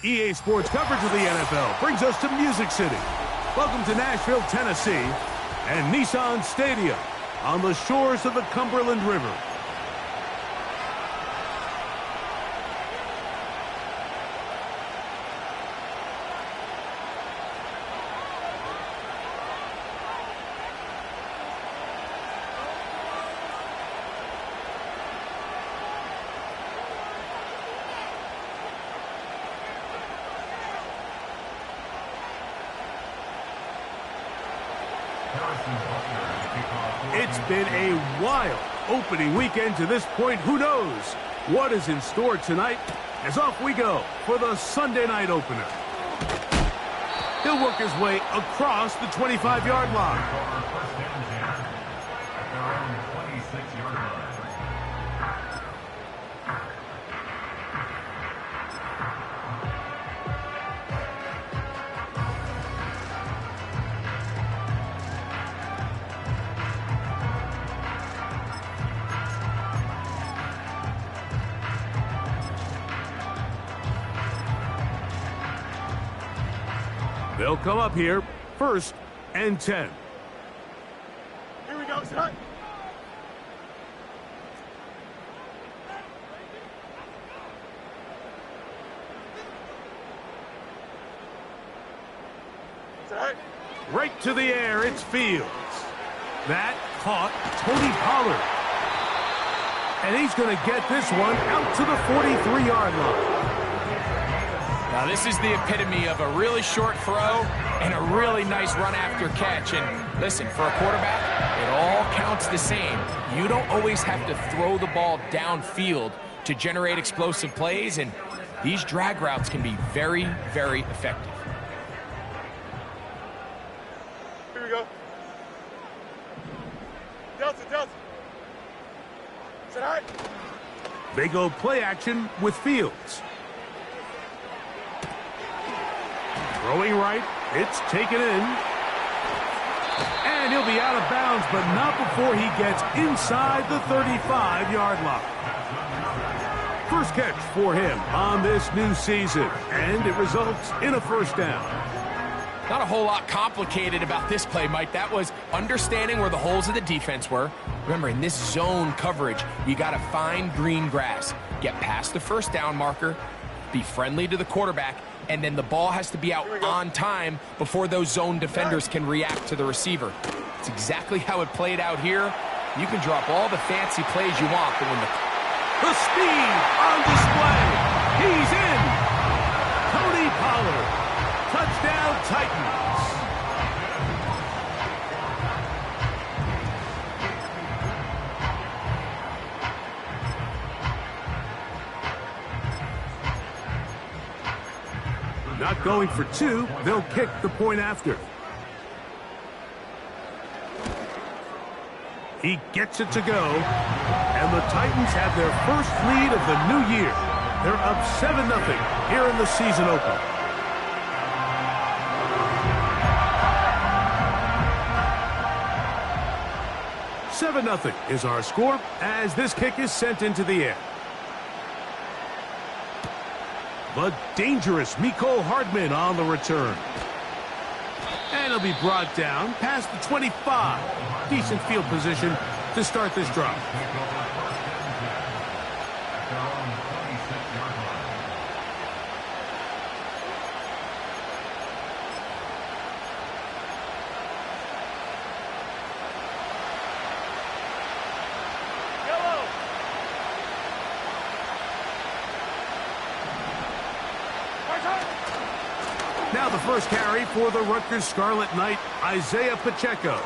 EA Sports coverage of the NFL brings us to Music City. Welcome to Nashville, Tennessee, and Nissan Stadium on the shores of the Cumberland River. It's been a wild opening weekend to this point. Who knows what is in store tonight? As off we go for the Sunday night opener. He'll work his way across the 25-yard line. They'll come up here, 1st and 10. Here we go, son. Right to the air, it's Fields. That caught Tony Pollard. And he's going to get this one out to the 43-yard line. Now, this is the epitome of a really short throw and a really nice run after catch. And listen, for a quarterback, it all counts the same. You don't always have to throw the ball downfield to generate explosive plays, and these drag routes can be very, very effective. Here we go. Delta. Is that all right? They go play action with Fields. Throwing right, it's taken in. And he'll be out of bounds, but not before he gets inside the 35-yard line. First catch for him on this new season, and it results in a first down. Not a whole lot complicated about this play, Mike. That was understanding where the holes of the defense were. Remember, in this zone coverage, you got to find green grass, get past the first down marker, be friendly to the quarterback, and then the ball has to be out on time before those zone defenders can react to the receiver. It's exactly how it played out here. You can drop all the fancy plays you want, but when the speed on display, he's in. Tony Pollard, touchdown Titans. Not going for two, they'll kick the point after. He gets it to go, and the Titans have their first lead of the new year. They're up 7-0 here in the season opener. $7-0 is our score as this kick is sent into the air. The dangerous Mecole Hardman on the return. And he'll be brought down past the 25. Decent field position to start this drive. Now the first carry for the Rutgers Scarlet Knight, Isaiah Pacheco.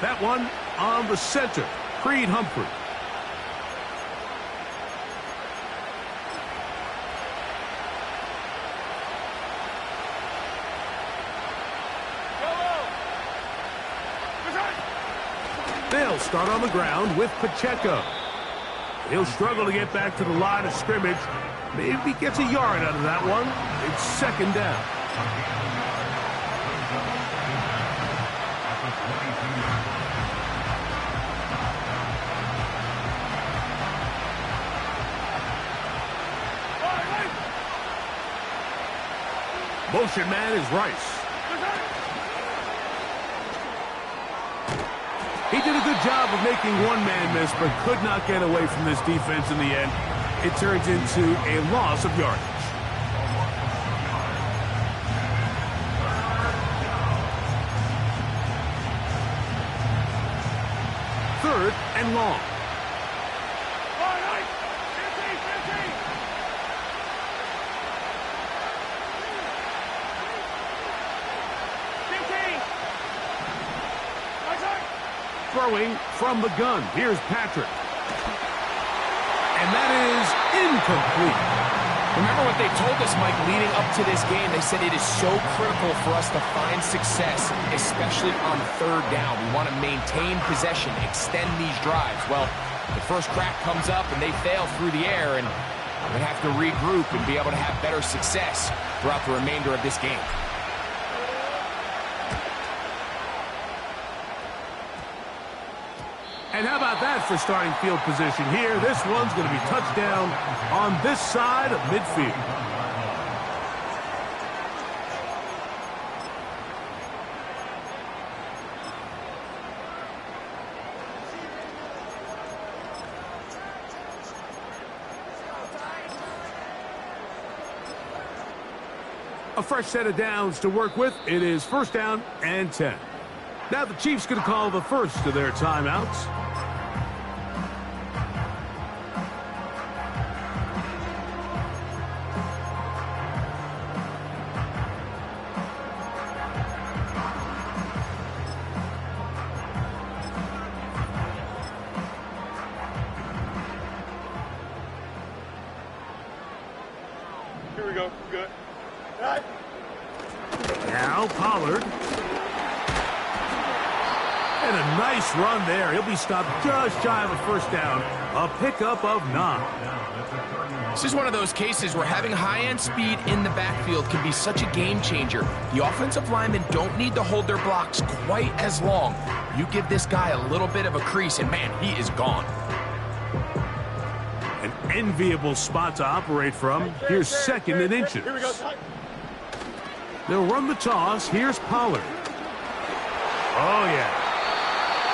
That one on the center, Creed Humphrey. They'll start on the ground with Pacheco. He'll struggle to get back to the line of scrimmage. Maybe he gets a yard out of that one. It's second down. motion man is Rice. He did a good job of making one man miss, but could not get away from this defense in the end. It turns into a loss of yardage. Third and long. Throwing from the gun. Here's Patrick. And that is incomplete. Remember what they told us, Mike, leading up to this game. They said it is so critical for us to find success, especially on third down. We want to maintain possession, extend these drives. Well, the first crack comes up and they fail through the air, and we're going to have to regroup and be able to have better success throughout the remainder of this game. And how about that for starting field position here? This one's going to be touchdown on this side of midfield. A fresh set of downs to work with. It is first down and 10. Now the Chiefs going to call the first of their timeouts. Here we go. Good. Now Pollard. And a nice run there. He'll be stopped just shy of a first down. A pickup of 9. This is one of those cases where having high-end speed in the backfield can be such a game changer. The offensive linemen don't need to hold their blocks quite as long. You give this guy a little bit of a crease, and man, he is gone. An enviable spot to operate from. Here's second and inches. Here we go. They'll run the toss. Here's Pollard. Oh, yeah.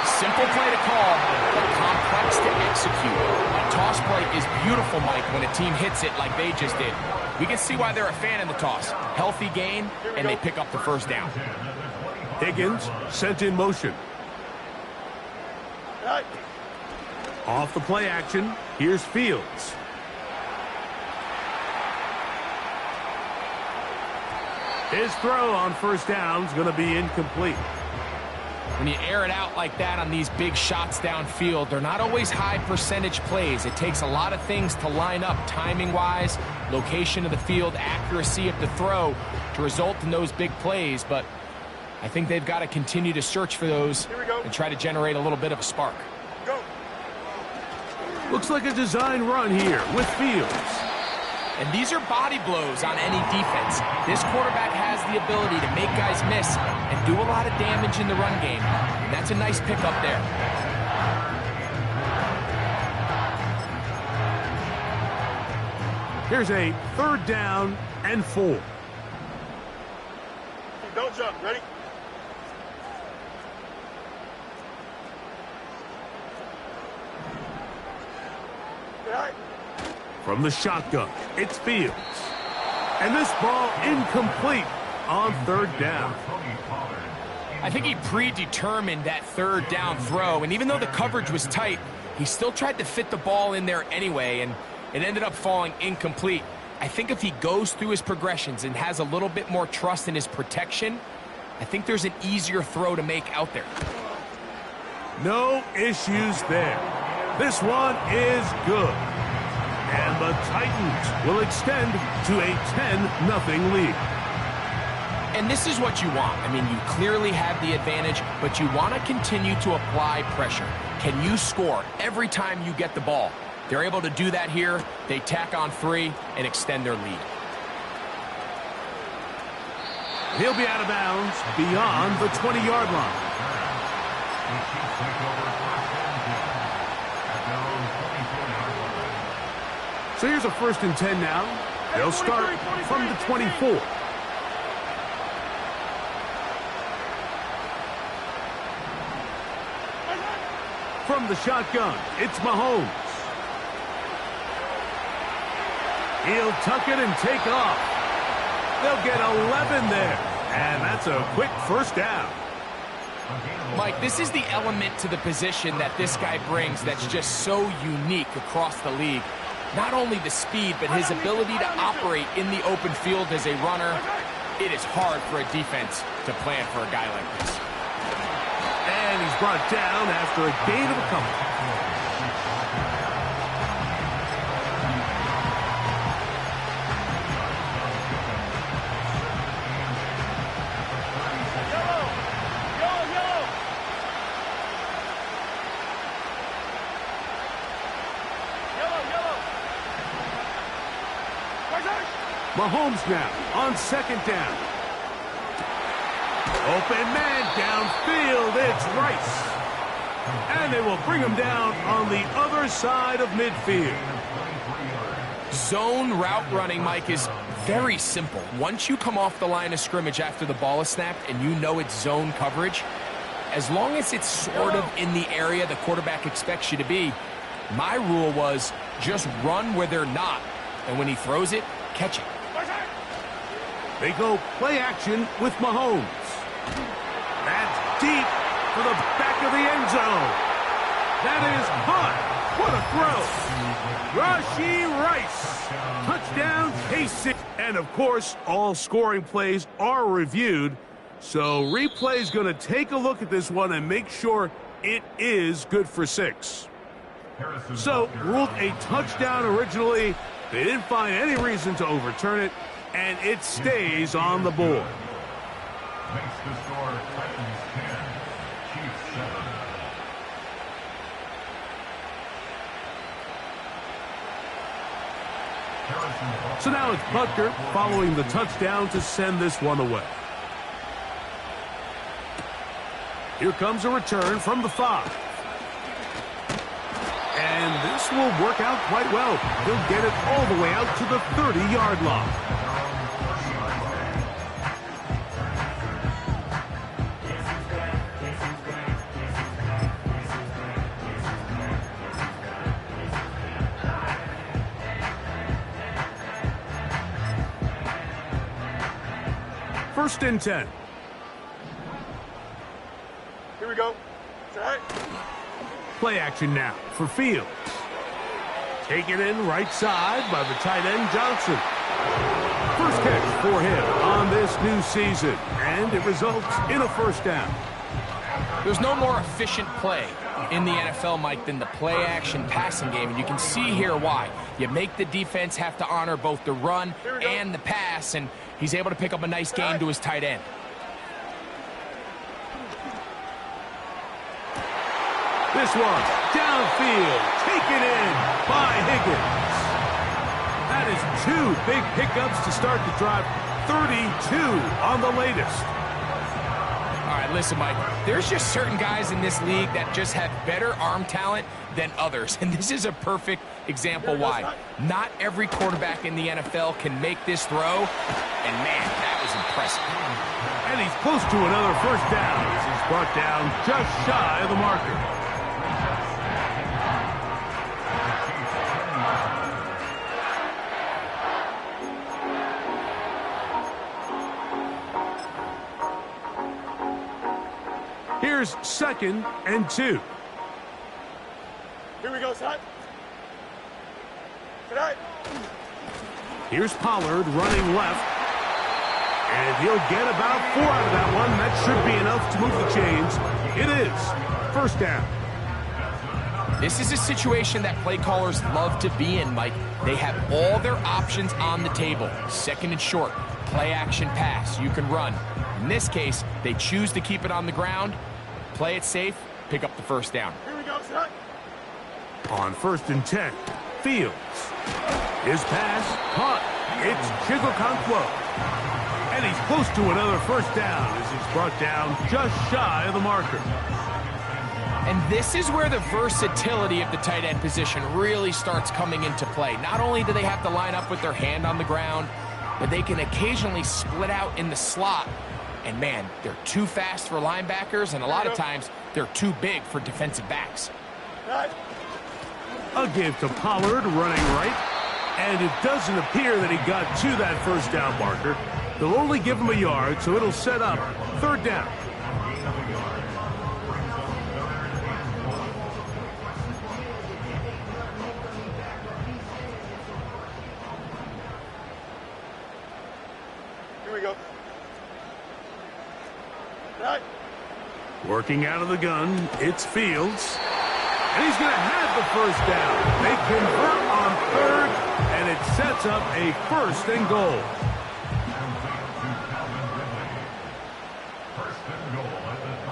Simple play to call, but complex to execute. A toss play is beautiful, Mike, when a team hits it like they just did. We can see why they're a fan of the toss. Healthy gain, and they pick up the first down. Higgins sent in motion. Off the play action, here's Fields. His throw on first down is going to be incomplete. When you air it out like that on these big shots downfield, they're not always high percentage plays. It takes a lot of things to line up timing-wise, location of the field, accuracy of the throw to result in those big plays. But I think they've got to continue to search for those and try to generate a little bit of a spark. Go. Looks like a design run here with Fields. And these are body blows on any defense. This quarterback has the ability to make guys miss and do a lot of damage in the run game. And that's a nice pickup there. Here's a third down and 4. Don't jump. Ready? From the shotgun, it's Fields. And this ball incomplete on third down. I think he predetermined that third down throw, and even though the coverage was tight, he still tried to fit the ball in there anyway, and it ended up falling incomplete. I think if he goes through his progressions and has a little bit more trust in his protection, I think there's an easier throw to make out there. No issues there. This one is good. And the Titans will extend to a 10-0 lead. And this is what you want. I mean, you clearly have the advantage, but you want to continue to apply pressure. Can you score every time you get the ball? They're able to do that here. They tack on 3 and extend their lead. He'll be out of bounds beyond the 20-yard line. So here's a 1st and 10 now. They'll start from the 24. From the shotgun, it's Mahomes. He'll tuck it and take off. They'll get 11 there. And that's a quick first down. Mike, this is the element to the position that this guy brings that's just so unique across the league. Not only the speed, but his ability to operate in the open field as a runner. It is hard for a defense to plan for a guy like this. And he's brought down after a gain of a couple. Mahomes now on second down. Open man downfield. It's Rice. And they will bring him down on the other side of midfield. Zone route running, Mike, is very simple. Once you come off the line of scrimmage after the ball is snapped and you know it's zone coverage, as long as it's sort of in the area the quarterback expects you to be, my rule was just run where they're not. And when he throws it, catch it. They go play action with Mahomes. That's deep for the back of the end zone. That is hot. What a throw. Rashee Rice. Touchdown, K6. And, of course, all scoring plays are reviewed. So replay's going to take a look at this one and make sure it is good for 6. So, ruled a touchdown originally. They didn't find any reason to overturn it, and it stays on the board. Makes the score Titans 10, Chiefs 7. So now it's Butker following the touchdown to send this one away. Here comes a return from the 5. And this will work out quite well. He'll get it all the way out to the 30-yard line. First and 10. Here we go. Set. Play action now for Fields. Taken in right side by the tight end Johnson. First catch for him on this new season, and it results in a first down. There's no more efficient play in the NFL, Mike, than the play-action passing game, and you can see here why. You make the defense have to honor both the run and the pass, and he's able to pick up a nice gain to his tight end. This one, downfield, taken in by Higgins. That is 2 big pickups to start the drive. 32 on the latest. All right, listen, Mike, there's just certain guys in this league that just have better arm talent than others, and this is a perfect example why. Not every quarterback in the NFL can make this throw, and man, that was impressive. And he's close to another first down as he's brought down just shy of the marker. Here's second and 2. Here we go, set. Set. Here's Pollard running left. And he'll get about 4 out of that one. That should be enough to move the chains. It is first down. This is a situation that play callers love to be in, Mike. They have all their options on the table. Second and short, play action pass. You can run. In this case, they choose to keep it on the ground, play it safe, pick up the first down. Here we go, set. On first and 10, Fields. His pass caught. It's Chigokonkwo. And he's close to another first down as he's brought down just shy of the marker. And this is where the versatility of the tight end position really starts coming into play. Not only do they have to line up with their hand on the ground, but they can occasionally split out in the slot. And man, they're too fast for linebackers, and a lot of times they're too big for defensive backs. A give to Pollard running right. And it doesn't appear that he got to that first down marker. They'll only give him a yard, so it'll set up third down. Here we go. Working out of the gun, it's Fields. And he's going to have the first down. They convert on third, and it sets up a first and goal.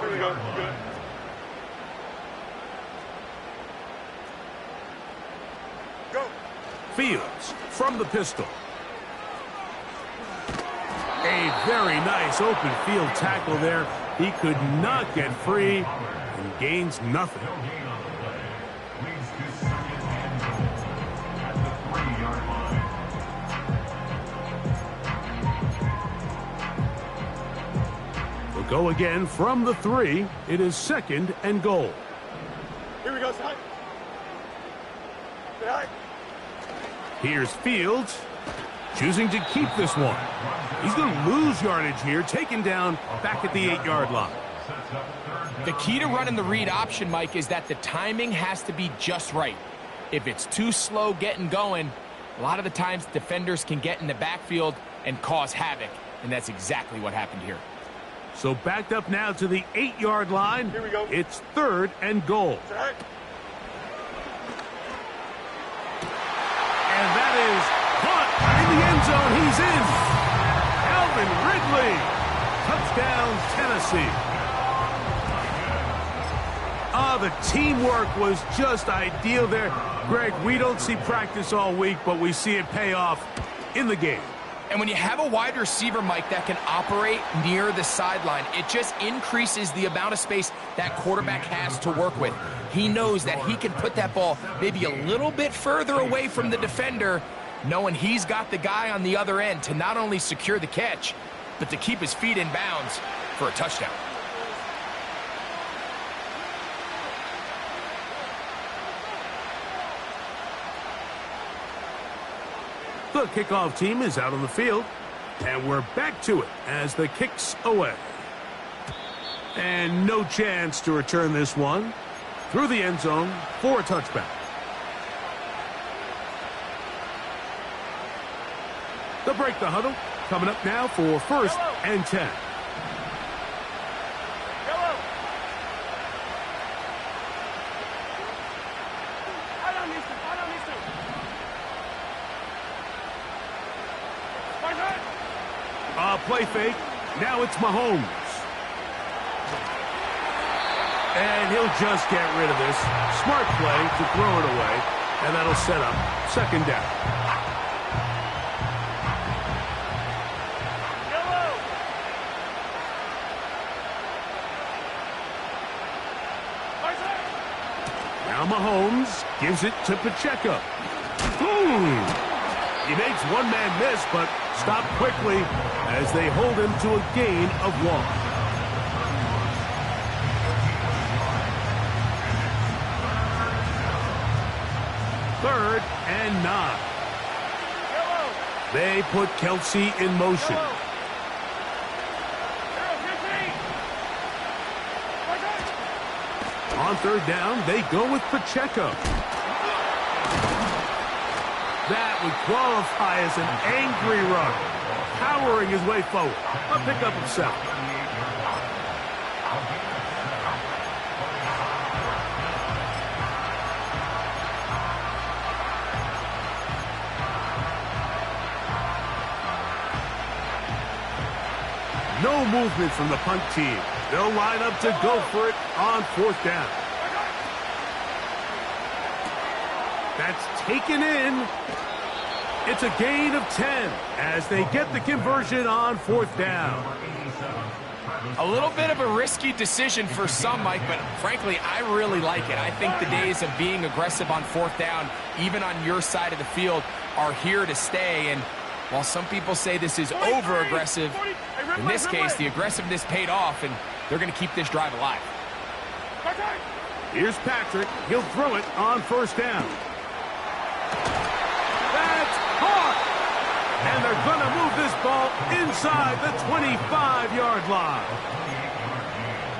Here we go. Good. Go. Fields from the pistol. A very nice open field tackle there. He could not get free and gains nothing. We'll go again from the 3. It is second and goal. Here we go, side. Side. Here's Fields, choosing to keep this one. He's going to lose yardage here, taken down back at the 8-yard line. The key to running the read option, Mike, is that the timing has to be just right. If it's too slow getting going, a lot of the times defenders can get in the backfield and cause havoc, and that's exactly what happened here. So backed up now to the 8-yard line. Here we go. It's third and goal. Side. And that is caught in the end zone. He's in. Calvin Ridley. Touchdown, Tennessee. The teamwork was just ideal there. Greg, we don't see practice all week, but we see it pay off in the game. And when you have a wide receiver, Mike, that can operate near the sideline, it just increases the amount of space that quarterback has to work with. He knows that he can put that ball maybe a little bit further away from the defender, knowing he's got the guy on the other end to not only secure the catch, but to keep his feet in bounds for a touchdown. The kickoff team is out on the field, and we're back to it as the kick's away. And no chance to return this one through the end zone for a touchback. They'll break the huddle. Coming up now for first and 10. Yellow. I don't need to. Play fake. Now it's Mahomes. And he'll just get rid of this. Smart play to throw it away. And that'll set up second down. Yellow. Now Mahomes gives it to Pacheco. He makes one man miss, but stopped quickly as they hold him to a gain of 1. Third and 9. They put Kelsey in motion. On third down, they go with Pacheco. That would qualify as an angry run, powering his way forward. A pickup of 7. No movement from the punt team. They'll line up to go for it on fourth down. That's taken in. It's a gain of 10 as they get the conversion on fourth down. A little bit of a risky decision for some, Mike, but frankly, I really like it. I think the days of being aggressive on fourth down, even on your side of the field, are here to stay. And while some people say this is over-aggressive, in this case, the aggressiveness paid off, and they're going to keep this drive alive. Here's Patrick. He'll throw it on first down. That's hard. And they're going to move this ball inside the 25-yard line.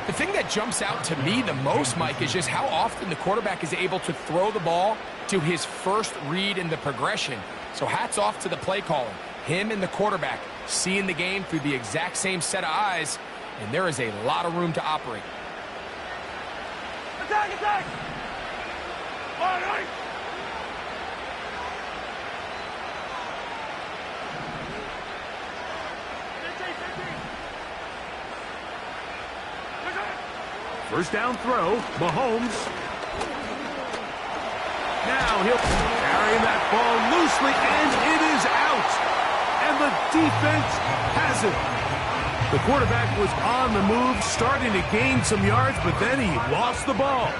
The thing that jumps out to me the most, Mike, is just how often the quarterback is able to throw the ball to his first read in the progression. So hats off to the play caller. Him and the quarterback seeing the game through the exact same set of eyes, and there is a lot of room to operate. Attack, attack! All right. First down throw, Mahomes. Now he'll carry that ball loosely, and it is out. And the defense has it. The quarterback was on the move, starting to gain some yards, but then he lost the ball.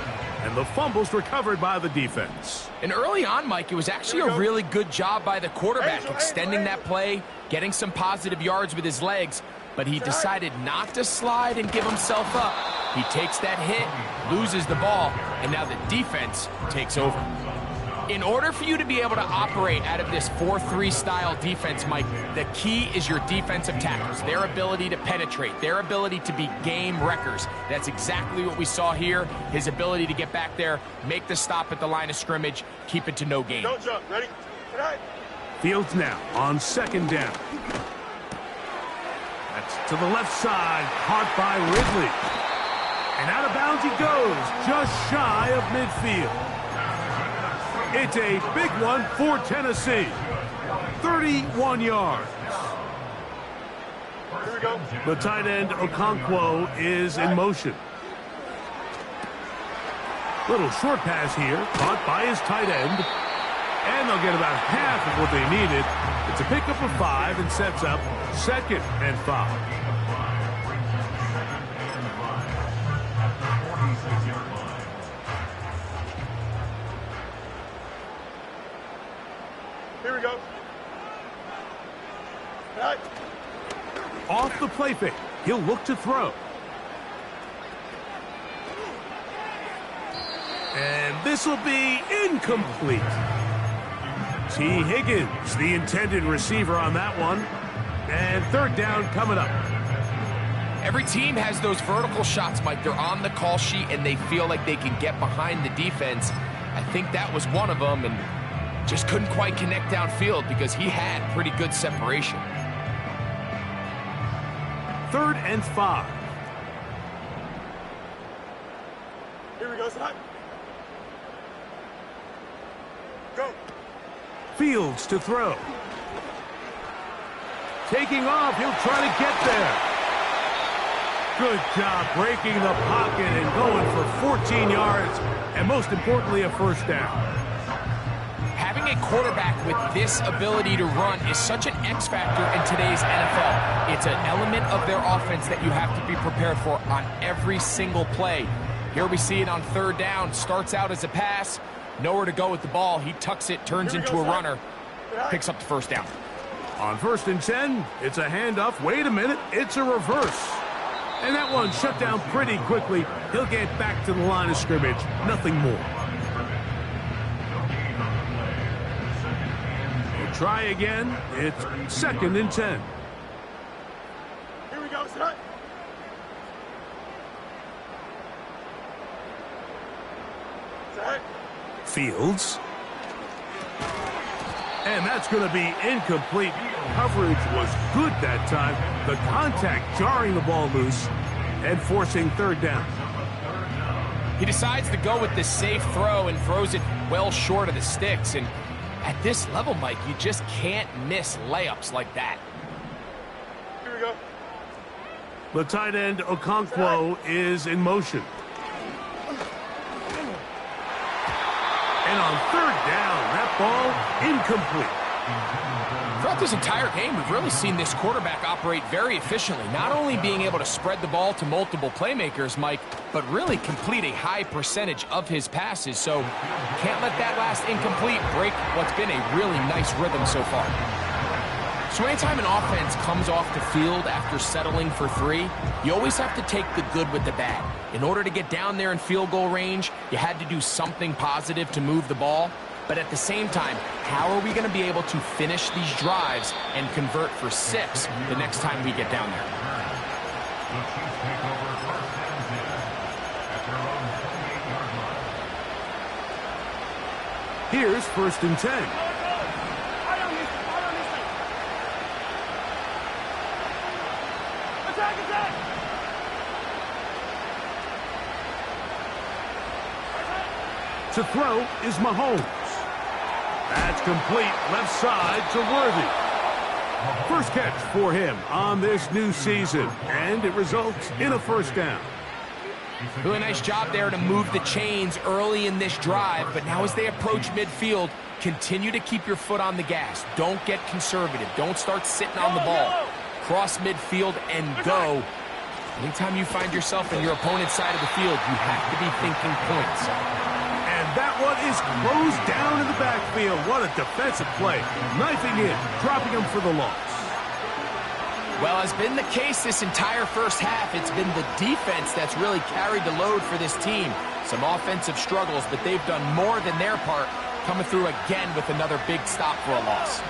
And the fumble's recovered by the defense. And early on, Mike, it was actually a really good job by the quarterback, extending that play, getting some positive yards with his legs, but he decided not to slide and give himself up. He takes that hit, loses the ball, and now the defense takes over. In order for you to be able to operate out of this 4-3 style defense, Mike, the key is your defensive tackles, their ability to penetrate, their ability to be game wreckers. That's exactly what we saw here, his ability to get back there, make the stop at the line of scrimmage, keep it to no gain. Don't jump. Ready? Right. Fields now on second down. That's to the left side, caught by Ridley. And out of bounds he goes, just shy of midfield. It's a big one for Tennessee. 31 yards. Here we go. The tight end, Okonkwo, is in motion. Little short pass here, caught by his tight end. And they'll get about half of what they needed. It's a pickup of 5 and sets up 2nd and 5. Here we go. Right. Off the play fake, he'll look to throw. And this will be incomplete. T. Higgins, the intended receiver on that one. And third down coming up. Every team has those vertical shots, Mike. They're on the call sheet, and they feel like they can get behind the defense. I think that was one of them, and just couldn't quite connect downfield because he had pretty good separation. 3rd and 5. Here we go, son. Go. Fields to throw. Taking off, he'll try to get there. Good job breaking the pocket and going for 14 yards, and most importantly, a first down. Having a quarterback with this ability to run is such an X factor in today's NFL. It's an element of their offense that you have to be prepared for on every single play. Here we see it on 3rd down. Starts out as a pass. Nowhere to go with the ball. He tucks it, turns into a runner. Picks up the first down. On 1st and 10, it's a handoff. Wait a minute, it's a reverse. And that one shut down pretty quickly. He'll get back to the line of scrimmage. Nothing more. We'll try again. It's 2nd and 10. Here we go, son. Set. Fields. And that's going to be incomplete. Coverage was good that time. The contact jarring the ball loose and forcing 3rd down. He decides to go with the safe throw and throws it well short of the sticks. And at this level, Mike, you just can't miss layups like that. Here we go. The tight end, Okonkwo, is in motion. And on 3rd down, that ball incomplete. Throughout this entire game, we've really seen this quarterback operate very efficiently, not only being able to spread the ball to multiple playmakers, Mike, but really complete a high percentage of his passes. So can't let that last incomplete break what's been a really nice rhythm so far. So anytime an offense comes off the field after settling for 3, you always have to take the good with the bad. In order to get down there in field goal range, you had to do something positive to move the ball. But at the same time, how are we going to be able to finish these drives and convert for 6 the next time we get down there? The Chiefs take over first and 10 at their own 28-yard line. Here's first and 10. To throw is Mahomes. That's complete left side to Worthy. First catch for him on this new season, and it results in a first down. Really nice job there to move the chains early in this drive, but now as they approach midfield, continue to keep your foot on the gas. Don't get conservative. Don't start sitting on the ball. Cross midfield and go. Anytime you find yourself in your opponent's side of the field, you have to be thinking points. And that one is closed down in the backfield. What a defensive play. Knifing in, dropping him for the loss. Well, as been the case this entire first half, it's been the defense that's really carried the load for this team. Some offensive struggles, but they've done more than their part, coming through again with another big stop for a loss.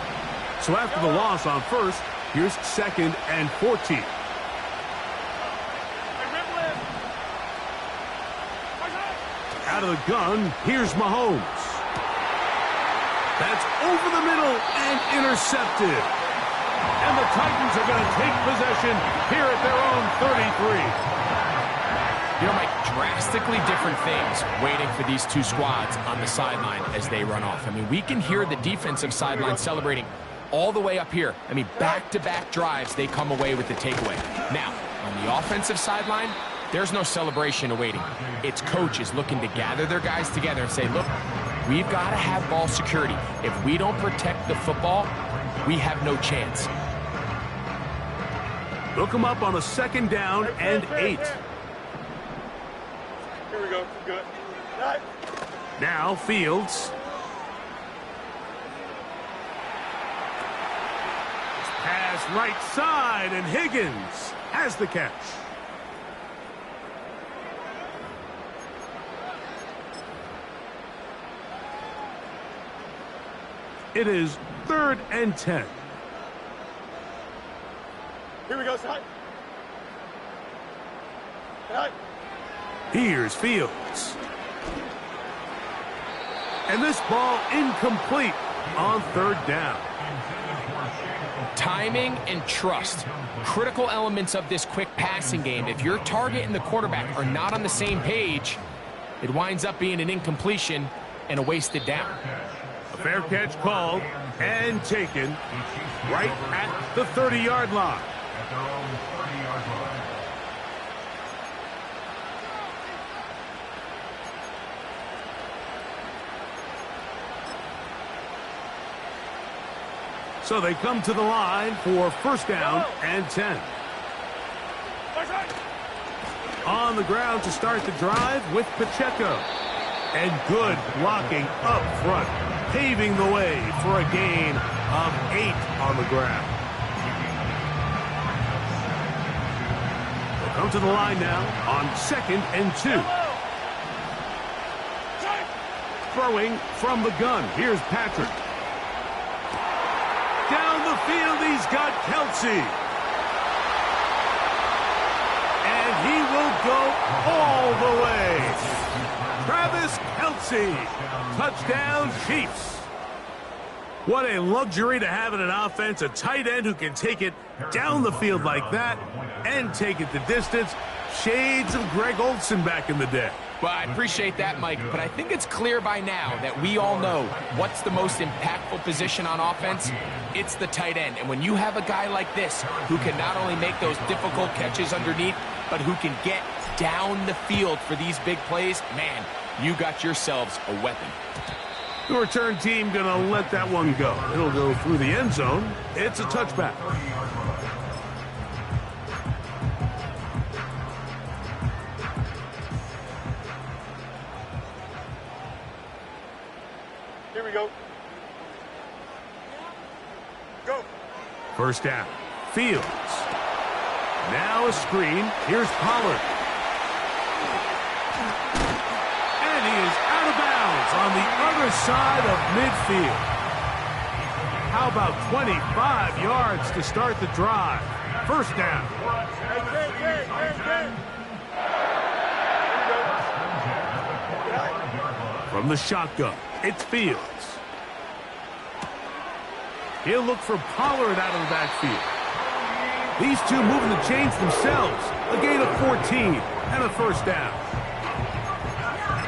So after the loss on first, here's second and 14. Out of the gun, here's Mahomes. That's over the middle and intercepted. And the Titans are going to take possession here at their own 33. You know, Mike, drastically different things waiting for these two squads on the sideline as they run off. I mean, we can hear the defensive sideline celebrating all the way up here. I mean, back-to-back drives, they come away with the takeaway. Now, on the offensive sideline, there's no celebration awaiting. It's coaches looking to gather their guys together and say, look, we've got to have ball security. If we don't protect the football, we have no chance. Look them up on a second down and 8. Here we go. Good. Right. Now Fields. Pass right side, and Higgins has the catch. It is 3rd and 10. Here we go, side. Right. Here's Fields. And this ball incomplete on 3rd down. Timing and trust, critical elements of this quick passing game. If your target and the quarterback are not on the same page, it winds up being an incompletion and a wasted down. A fair catch called and taken right at the 30-yard line. At their own 30-yard line. So they come to the line for first down and 10. On the ground to start the drive with Pacheco. And good blocking up front, paving the way for a gain of 8 on the ground. They'll come to the line now on 2nd and 2. Throwing from the gun. Here's Patrick. Down the field, he's got Kelsey. And he will go all the way. Travis Kelsey. Touchdown, Chiefs. What a luxury to have in an offense, a tight end who can take it down the field like that and take it the distance. Shades of Greg Olsen back in the day. Well, I appreciate that, Mike, but I think it's clear by now that we all know what's the most impactful position on offense. It's the tight end. And when you have a guy like this who can not only make those difficult catches underneath, but who can get down the field for these big plays, man, you got yourselves a weapon. The return team going to let that one go. It'll go through the end zone. It's a touchback. First down. Fields. Now a screen. Here's Pollard. And he is out of bounds on the other side of midfield. How about 25 yards to start the drive? First down. From the shotgun, it's Fields. He'll look for Pollard out of the backfield. These two moving the chains themselves. A gain of 14 and a first down.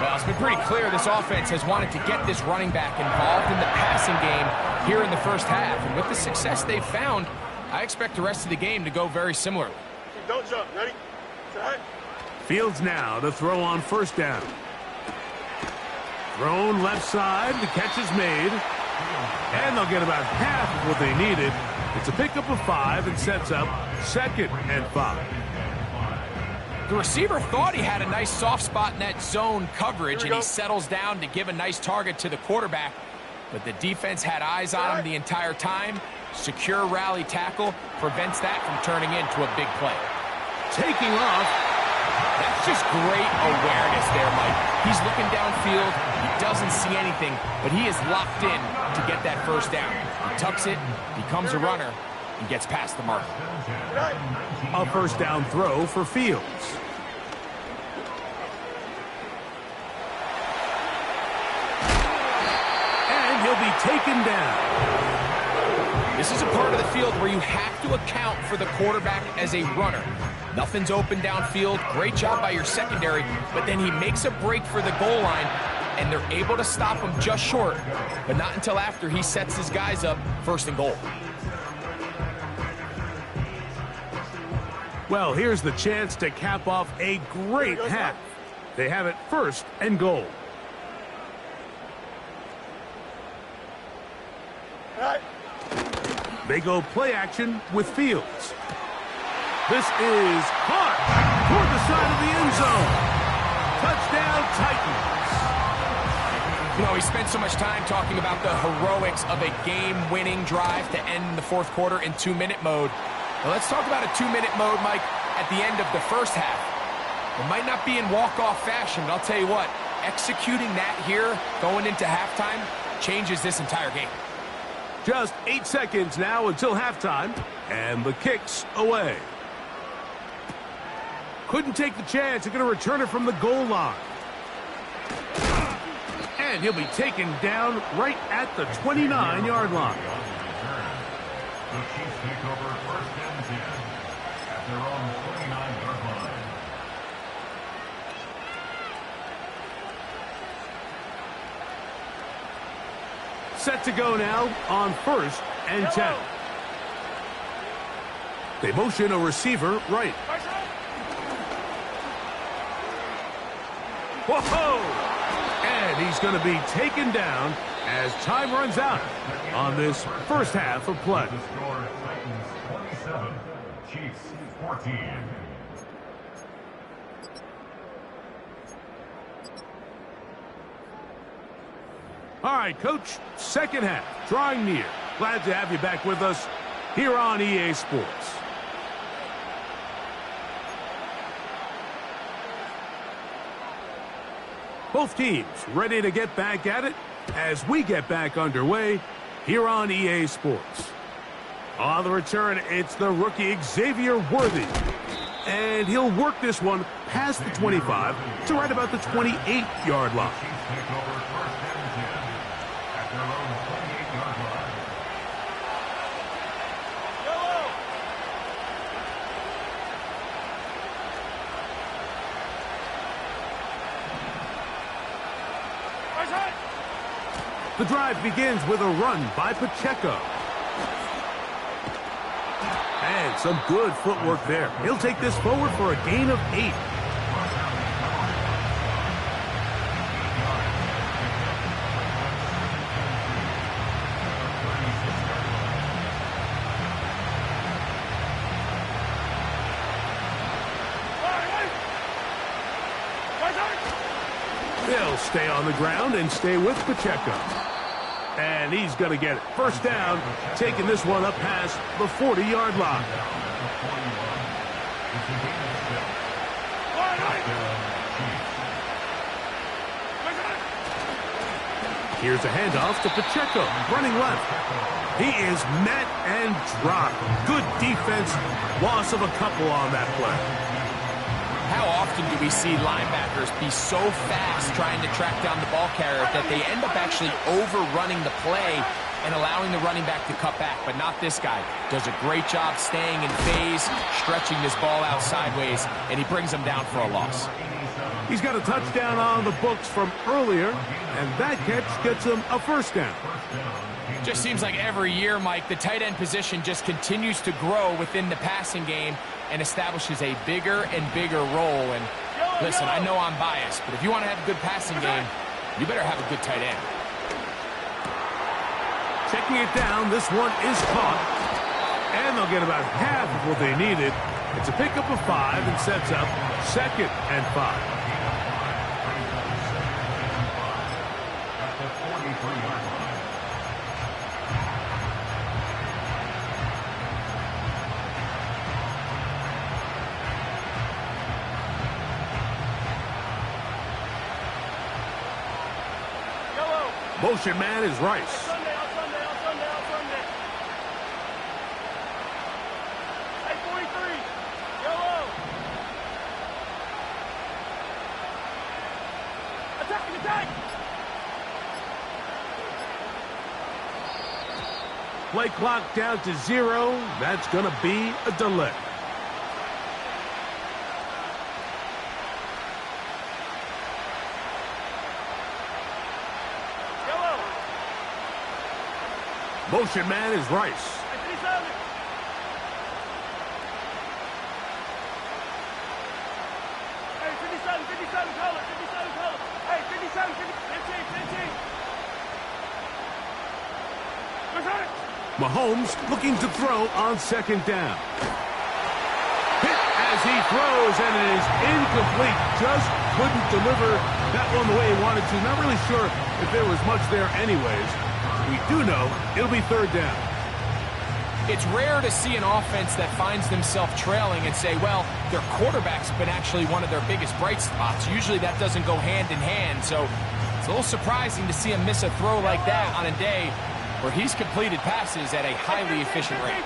Well, it's been pretty clear this offense has wanted to get this running back involved in the passing game here in the first half. And with the success they've found, I expect the rest of the game to go very similarly. Don't jump. Ready? Set. Fields now to throw on first down. Thrown left side. The catch is made. And they'll get about half of what they needed. It's a pickup of 5 and sets up 2nd and 5. The receiver thought he had a nice soft spot in that zone coverage, and he settles down to give a nice target to the quarterback. But the defense had eyes on him the entire time. Secure rally tackle prevents that from turning into a big play. Taking off. That's just great awareness there, Mike. He's looking downfield. He doesn't see anything, but he is locked in to get that first down. He tucks it, becomes a runner, and gets past the mark. A first down throw for Fields. And he'll be taken down. This is a part of the field where you have to account for the quarterback as a runner. Nothing's open downfield. Great job by your secondary, but then he makes a break for the goal line, and they're able to stop him just short, but not until after he sets his guys up first and goal. Well, here's the chance to cap off a great half. They have it first and goal. They go play action with Fields. This is caught toward the side of the end zone. Touchdown, Titans. You know, he spent so much time talking about the heroics of a game-winning drive to end the fourth quarter in 2-minute mode. Now let's talk about a 2-minute mode, Mike, at the end of the first half. It might not be in walk-off fashion, but I'll tell you what, executing that here going into halftime changes this entire game. Just 8 seconds now until halftime, and the kick's away. Couldn't take the chance. They're going to return it from the goal line. And he'll be taken down right at the 29-yard line. The Chiefs take over first and 10 at their own 29-yard line. Set to go now on first and 10. They motion a receiver right. Whoa! And he's going to be taken down as time runs out on this first half of play. The score, Titans 27, Chiefs 14. All right, Coach, second half, drawing near. Glad to have you back with us here on EA Sports. Both teams ready to get back at it as we get back underway here on EA Sports. On the return, it's the rookie Xavier Worthy. And he'll work this one past the 25 to right about the 28-yard line. Chiefs take over first and 10 at their own 28-yard line. The drive begins with a run by Pacheco. And some good footwork there. He'll take this forward for a gain of 8. They'll stay on the ground and stay with Pacheco. And he's going to get it. First down, taking this one up past the 40-yard line. Here's a handoff to Pacheco, running left. He is met and dropped. Good defense, loss of a couple on that play. How often do we see linebackers be so fast trying to track down the ball carrier that they end up actually overrunning the play and allowing the running back to cut back? But not this guy. Does a great job staying in phase, stretching this ball out sideways, and he brings him down for a loss. He's got a touchdown on the books from earlier, and that catch gets him a first down. Just seems like every year, Mike, the tight end position just continues to grow within the passing game and establishes a bigger and bigger role. And listen, I know I'm biased, but if you want to have a good passing game, you better have a good tight end. Checking it down, this one is caught, and they'll get about half of what they needed. It's a pickup of 5 and sets up 2nd and 5. Motion man is Rice. Hey, 43. Yellow. Attack. Play clock down to 0. That's going to be a delay. Motion man is Rice. Hey, 57. Hey, 57 color. Hey, 57, 15. Mahomes looking to throw on 2nd down. Hit as he throws, and it is incomplete. Just couldn't deliver that one the way he wanted to. Not really sure if there was much there anyways. We do know it'll be 3rd down. It's rare to see an offense that finds themselves trailing and say, well, their quarterback's been actually one of their biggest bright spots. Usually that doesn't go hand in hand, so it's a little surprising to see him miss a throw like that on a day where he's completed passes at a highly efficient rate.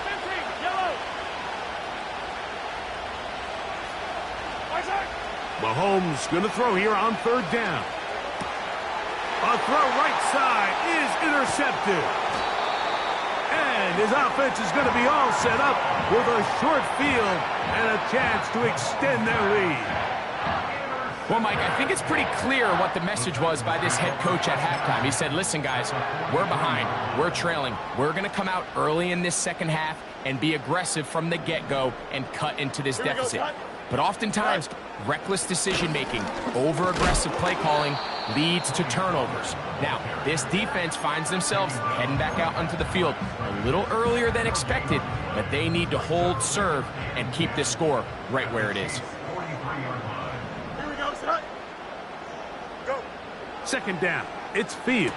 Mahomes going to throw here on 3rd down. A throw right side is intercepted. And his offense is going to be all set up with a short field and a chance to extend their lead. Well, Mike, I think it's pretty clear what the message was by this head coach at halftime. He said, listen, guys, we're behind. We're trailing. We're going to come out early in this second half and be aggressive from the get-go and cut into this deficit. But oftentimes, reckless decision-making, over-aggressive play calling leads to turnovers. Now, this defense finds themselves heading back out onto the field a little earlier than expected, but they need to hold serve and keep this score right where it is. Here we go, son. Go. 2nd down. It's Fields.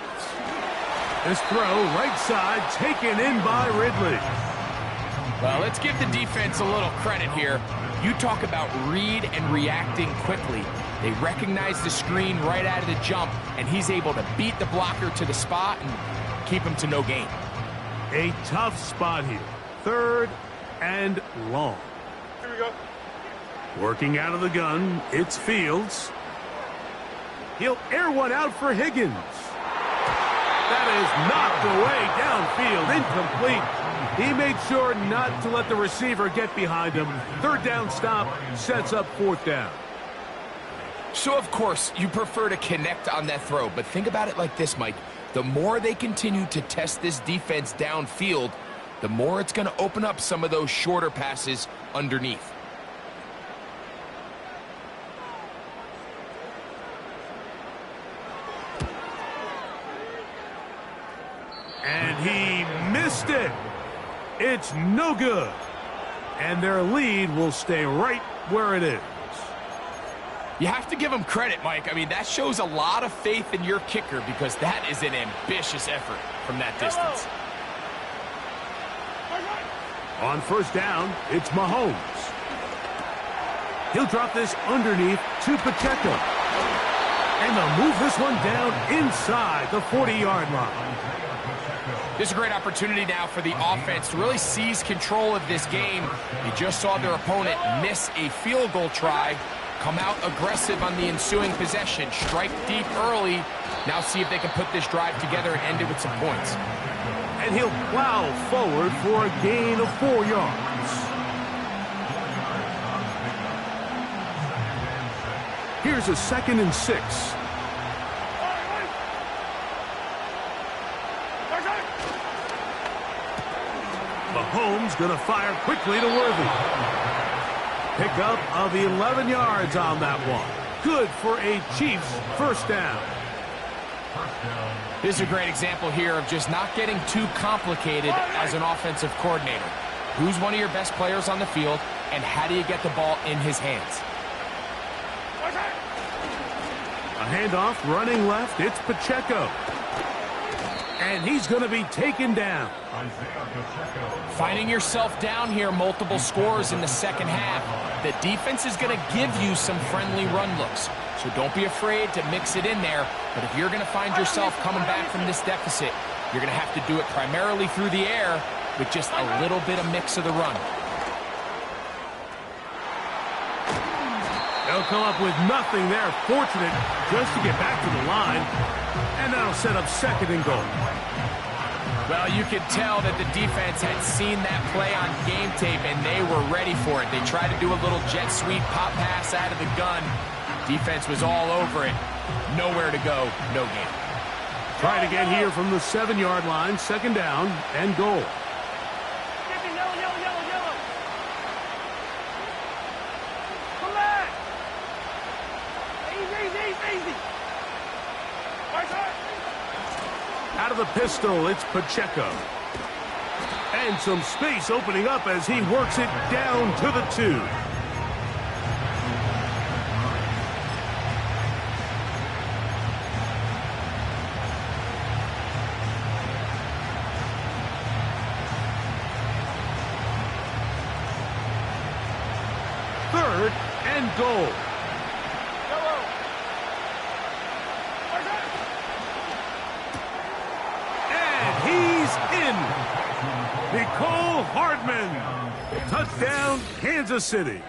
This throw right side taken in by Ridley. Well, let's give the defense a little credit here. You talk about read and reacting quickly. They recognize the screen right out of the jump, and he's able to beat the blocker to the spot and keep him to no gain. A tough spot here. 3rd and long. Here we go. Working out of the gun, it's Fields. He'll air one out for Higgins. That is knocked away downfield, incomplete. He made sure not to let the receiver get behind him. 3rd down stop sets up 4th down. So, of course, you prefer to connect on that throw, but think about it like this, Mike. The more they continue to test this defense downfield, the more it's going to open up some of those shorter passes underneath. And he missed it. It's no good. And their lead will stay right where it is. You have to give him credit, Mike. I mean, that shows a lot of faith in your kicker because that is an ambitious effort from that distance. On first down, it's Mahomes. He'll drop this underneath to Pacheco. And they'll move this one down inside the 40-yard line. This is a great opportunity now for the offense to really seize control of this game. You just saw their opponent miss a field goal try, come out aggressive on the ensuing possession, strike deep early. Now see if they can put this drive together and end it with some points. And he'll plow forward for a gain of 4 yards. Here's a 2nd and 6. Mahomes going to fire quickly to Worthy. Pickup of 11 yards on that one. Good for a Chiefs first down. This is a great example here of just not getting too complicated as an offensive coordinator. Who's one of your best players on the field, and how do you get the ball in his hands? A handoff running left. It's Pacheco. And he's going to be taken down. Finding yourself down here, multiple scores in the second half. The defense is going to give you some friendly run looks. So don't be afraid to mix it in there. But if you're going to find yourself coming back from this deficit, you're going to have to do it primarily through the air with just a little bit of mix of the run. They'll come up with nothing there. Fortunate just to get back to the line. And that'll set up 2nd and goal. Well, you could tell that the defense had seen that play on game tape, and they were ready for it. They tried to do a little jet sweep pop pass out of the gun. Defense was all over it. Nowhere to go, no gain. Try it again here from the 7-yard line. 2nd down and goal. Yellow. Come back. Easy. Out of the pistol, it's Pacheco. And some space opening up as he works it down to the 2. Third and goal. Nicole Hardman. Touchdown, Kansas City.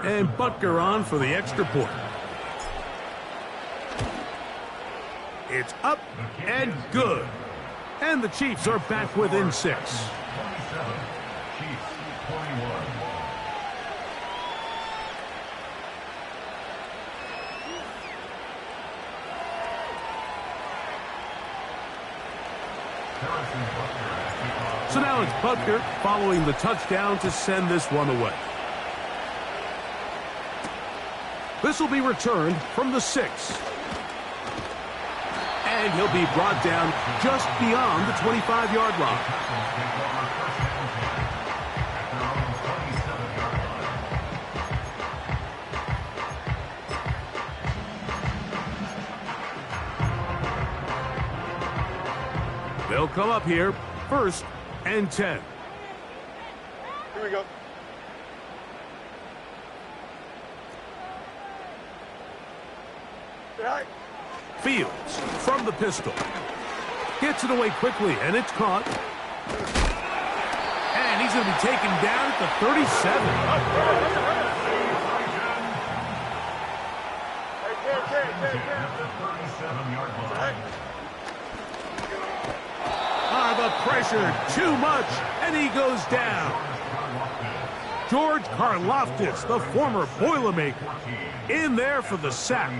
And Butker on for the extra point. It's up and good. And the Chiefs are back within 6. 27, Chiefs 21. So now it's Butker following the touchdown to send this one away. This will be returned from the 6. And he'll be brought down just beyond the 25-yard line. They'll come up here, 1st and 10. Here we go. Right. Fields from the pistol. Gets it away quickly, and it's caught. And he's going to be taken down at the 37. The pressure, too much, and he goes down. George Karlaftis, the former Boilermaker, in there for the sack.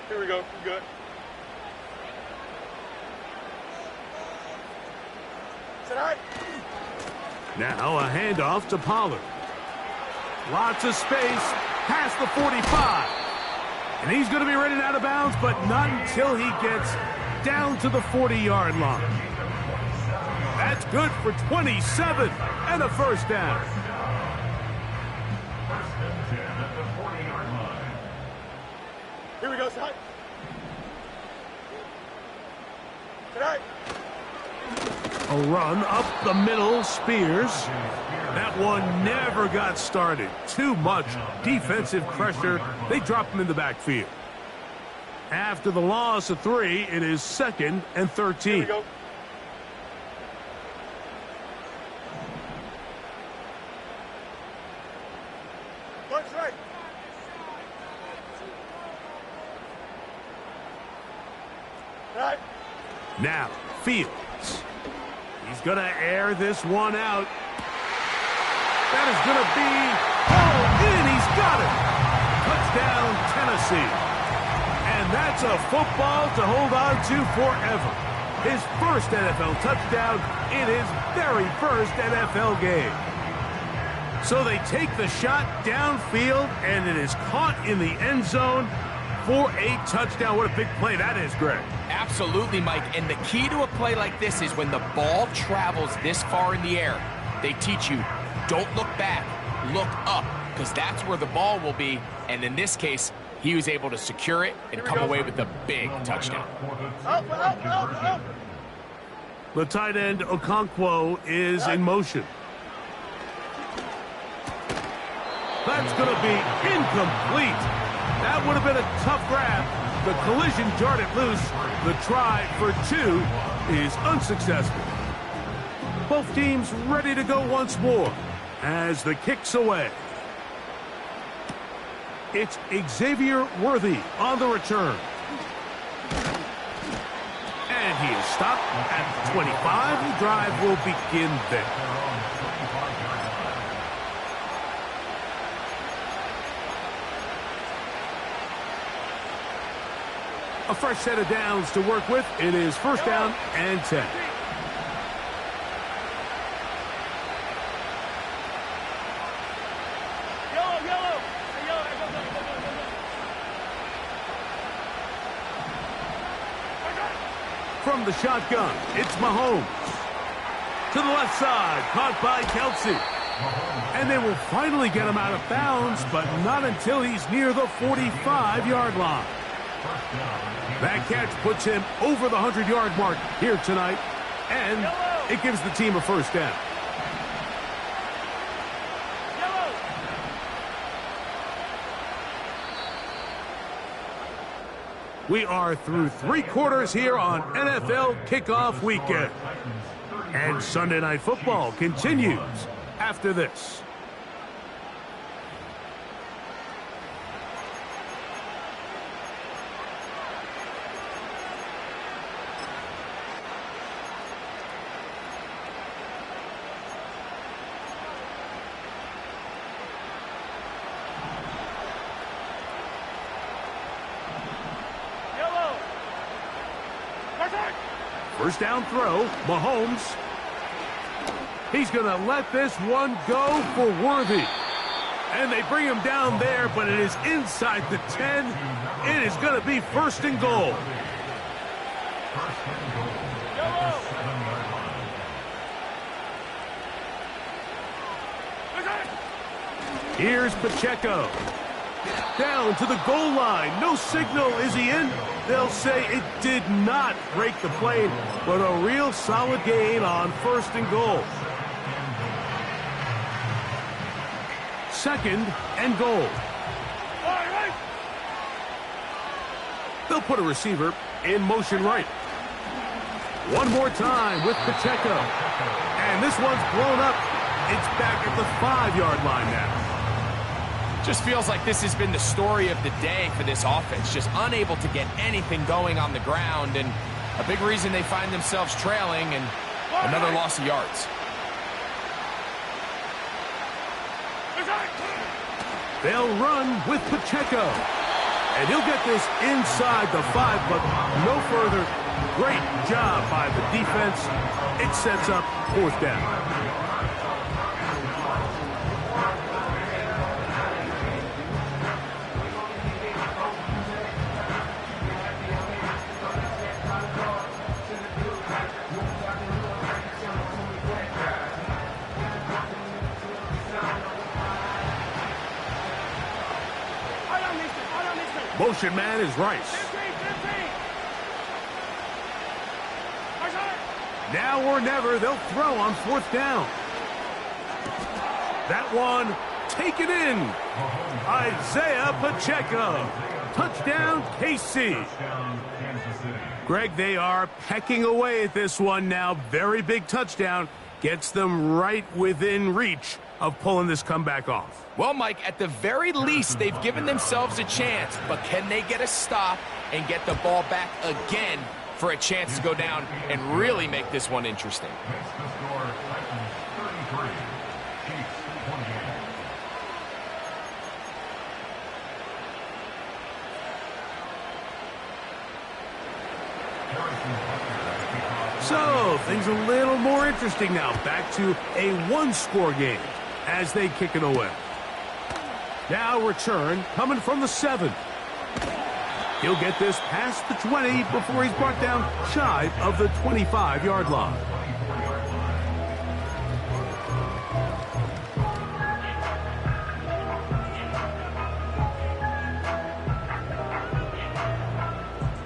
Here we go. Good. Now a handoff to Pollard. Lots of space past the 45. And he's going to be running out of bounds, but not until he gets down to the 40-yard line. That's good for 27 and a first down. First and 10 at the 40-yard line. Here we go, son. Tonight. A run up the middle, Spears. That one never got started. Too much defensive pressure. They drop him in the backfield. After the loss of 3, it is 2nd and 13. Here we go. Punch right. Right. Now, Fields. He's going to air this one out. That is going to be hauled in. He's got it. Touchdown, Tennessee. And that's a football to hold on to forever. His first NFL touchdown in his very first NFL game. So they take the shot downfield, and it is caught in the end zone for a touchdown. What a big play that is, Greg. Absolutely, Mike. And the key to a play like this is when the ball travels this far in the air, they teach you, don't look back, look up, because that's where the ball will be. And in this case, he was able to secure it and come away with a big touchdown. Up. The tight end, Okonkwo, is in motion. That's going to be incomplete. That would have been a tough grab. The collision jarred it loose. The try for 2 is unsuccessful. Both teams ready to go once more as the kick's away. It's Xavier Worthy on the return. And he is stopped at 25. The drive will begin there. A fresh set of downs to work with. It is first down and 10. Yellow. From the shotgun, it's Mahomes. To the left side, caught by Kelsey. And they will finally get him out of bounds, but not until he's near the 45-yard line. That catch puts him over the 100-yard mark here tonight, and it gives the team a first down. We are through 3 quarters here on NFL Kickoff Weekend. And Sunday Night Football continues after this. First down throw, Mahomes. He's going to let this one go for Worthy. And they bring him down there, but it is inside the 10. It is going to be first and goal. Here's Pacheco. Down to the goal line. No signal. Is he in? They'll say it did not break the plane, but a real solid gain on first and goal. Second and goal. They'll put a receiver in motion right. One more time with Pacheco. And this one's blown up. It's back at the 5-yard line now. Just feels like this has been the story of the day for this offense. Just unable to get anything going on the ground, and a big reason they find themselves trailing, and another loss of yards. They'll run with Pacheco. And he'll get this inside the 5, but no further. Great job by the defense. It sets up fourth down. Motion man is Rice. Now or never, they'll throw on 4th down. That one, taken in. Isaiah Pacheco. Touchdown, KC. Greg, they are pecking away at this one now. Very big touchdown. Gets them right within reach of pulling this comeback off. Well, Mike, at the very least, they've given themselves a chance. But can they get a stop and get the ball back again for a chance to go down and really make this one interesting? Makes the score Titans 33, Chiefs 28. So, things a little more interesting now. Back to a one-score game as they kick it away. Now return coming from the 7. He'll get this past the 20 before he's brought down shy of the 25-yard line.